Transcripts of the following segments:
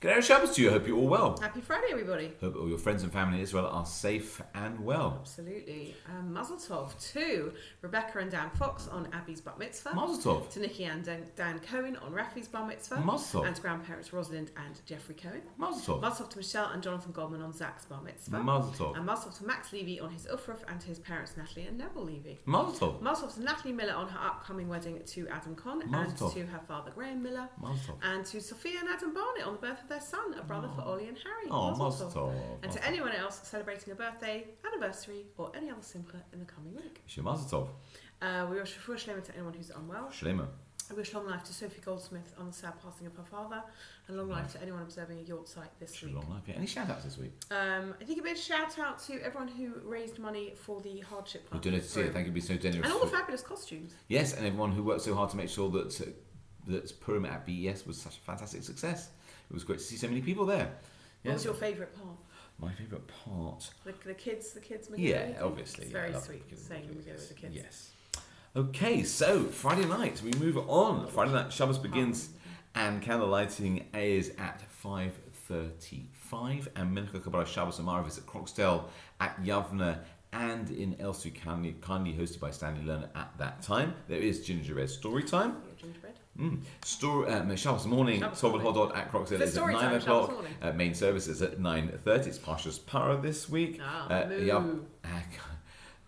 G'day, Shabbos to you. I hope you're all well. Happy Friday, everybody. Hope all your friends and family in Israel are safe and well. Absolutely. Mazel tov to Rebecca and Dan Fox on Abby's Bat Mitzvah. Mazel tov. To Nikki and Dan Cohen on Rafi's Bar Mitzvah. Mazel tov. And to grandparents Rosalind and Jeffrey Cohen. Mazel tov. Mazel tov to Michelle and Jonathan Goldman on Zach's Bar Mitzvah. Mazel tov. And mazel tov to Max Levy on his Ufruf and to his parents Natalie and Neville Levy. Mazel tov. Mazel tov to Natalie Miller on her upcoming wedding to Adam Conn and Mazel tov. to her father Graham Miller. Mazel tov. And to Sophia and Adam Barnett on the birth of their son, a brother for Ollie and Harry. Oh, Mazel tov. And to anyone else celebrating a birthday, anniversary, or any other simcha in the coming week. Mazel tov. We wish refuah shlema to anyone who's unwell. Shlema. I wish long life to Sophie Goldsmith on the sad passing of her father, and long life to anyone observing a Yort site this week. Long life. Yeah. Any shout outs this week? I think a big shout out to everyone who raised money for the hardship We fund. donated to see it. Thank you for being so generous. And all the fabulous costumes. Yes, and everyone who worked so hard to make sure that Purim at BES was such a fantastic success. It was great to see so many people there. What was your favourite part? My favourite part? The kids Megillah. Yeah, obviously. It's Yeah, very I love sweet saying Megillah with the kids. Yes. Okay, so Friday night, we move on. Friday night, Shabbos begins, and candle lighting is at 5:35, and Mincha Kabbalah Shabbos and Marav is at Croxdale, at Yavne, and in Elstree, kindly hosted by Stanley Lerner at that time. There is gingerbread story time. Yeah, gingerbread. Shabbos morning, Shabbos Tov morning. Hodod at Croxdale is at story 9 time, Shabbos o'clock. morning. Main service is at 9:30. It's Parshas Para this week. Moo.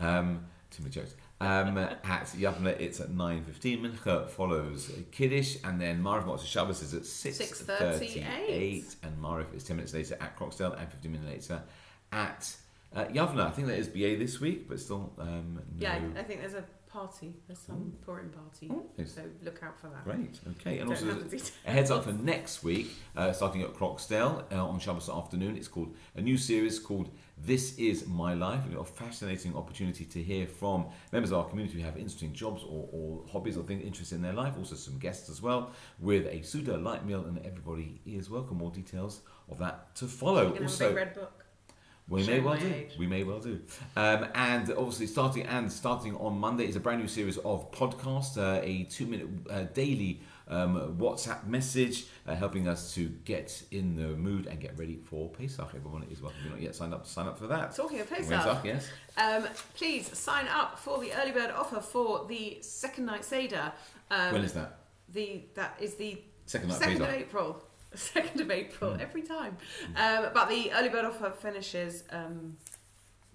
Too many jokes. At Yavne, it's at 9:15. Mincha follows Kiddush, and then Marav Motzei Shabbos is at 6:38, and Marav is 10 minutes later at Croxdale, and 15 minutes later at Yavne. I think that is BA this week, but still no. Yeah, I think there's a party. There's some Purim party, so look out for that. Great, okay. And Don't also have the details. a heads up for next week, starting at Croxdale on Shabbos afternoon. It's called a new series called This Is My Life. We've got a fascinating opportunity to hear from members of our community who have interesting jobs or hobbies or things interested in their life. Also some guests as well, with a Suda light meal, and everybody is welcome. More details of that to follow. You're gonna have a Also, big red book. we Show may well my do. age. We may well do. And obviously, starting on Monday is a brand new series of podcasts, a 2-minute daily WhatsApp message, helping us to get in the mood and get ready for Pesach. Everyone is welcome. If you're not yet signed up, sign up for that. Talking of Pesach, Yes. please sign up for the early bird offer for the second night Seder. When is that? That is the Second night 2nd of Pesach. April. 2nd of April, every time. But the early bird offer finishes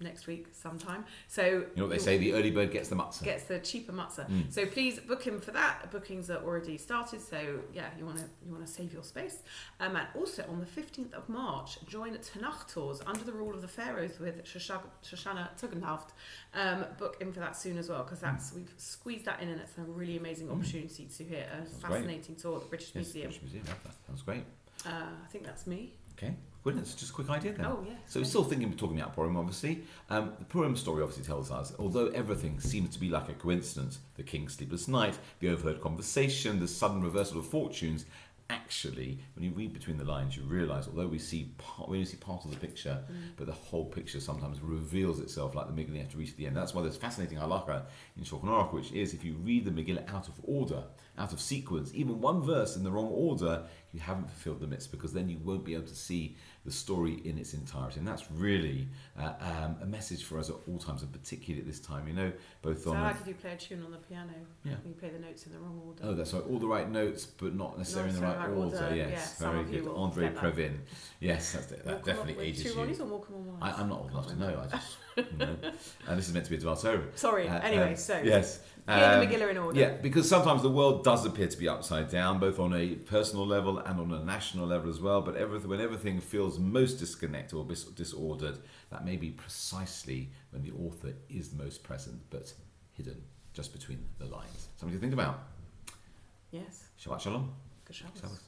next week sometime. So You know what they say, the early bird gets the matzah. gets the cheaper matzah. So please book him for that. Bookings are already started, so yeah, you want to save your space. And also on the 15th of March, join Tanakh tours under the rule of the pharaohs with Shoshana Tugendhaft. Book in for that soon as well, because we've squeezed that in, and it's a really amazing opportunity to hear a fascinating tour at the British Museum. British Museum, love that. Sounds great. I think that's me. Okay, good. It's just a quick idea then. Oh, yeah. So we're still talking about Purim, obviously. The Purim story obviously tells us, although everything seems to be like a coincidence, the king's sleepless night, the overheard conversation, the sudden reversal of fortunes, actually, when you read between the lines, you realise, although we see part of the picture, but the whole picture sometimes reveals itself like the Megillah you have to reach the end. That's why there's fascinating halakha in Shulchan Aruch, which is if you read the Megillah out of order, out of sequence, even one verse in the wrong order, you haven't fulfilled the mitzvah, because then you won't be able to see the story in its entirety. And that's really a message for us at all times, and particularly at this time, both So on... I like if you play a tune on the piano, Yeah. you play the notes in the wrong order. Oh, that's right. All the right notes, but not necessarily in the right order. Yes, some very of you good. will Andre get that. Previn. Yes, that definitely ages Two you. Ronnies or Morecambe or Wise? I'm not old enough to know. I just know. And this is meant to be a Dvar Torah. Sorry. Anyway, so yes. hear the Megillah in order. Yeah, because sometimes the world does appear to be upside down, both on a personal level and on a national level as well. But when everything feels most disconnected or disordered, that may be precisely when the author is the most present, but hidden just between the lines. Something to think about. Yes. Shabbat Shalom. Good Shabbos. Shabbos.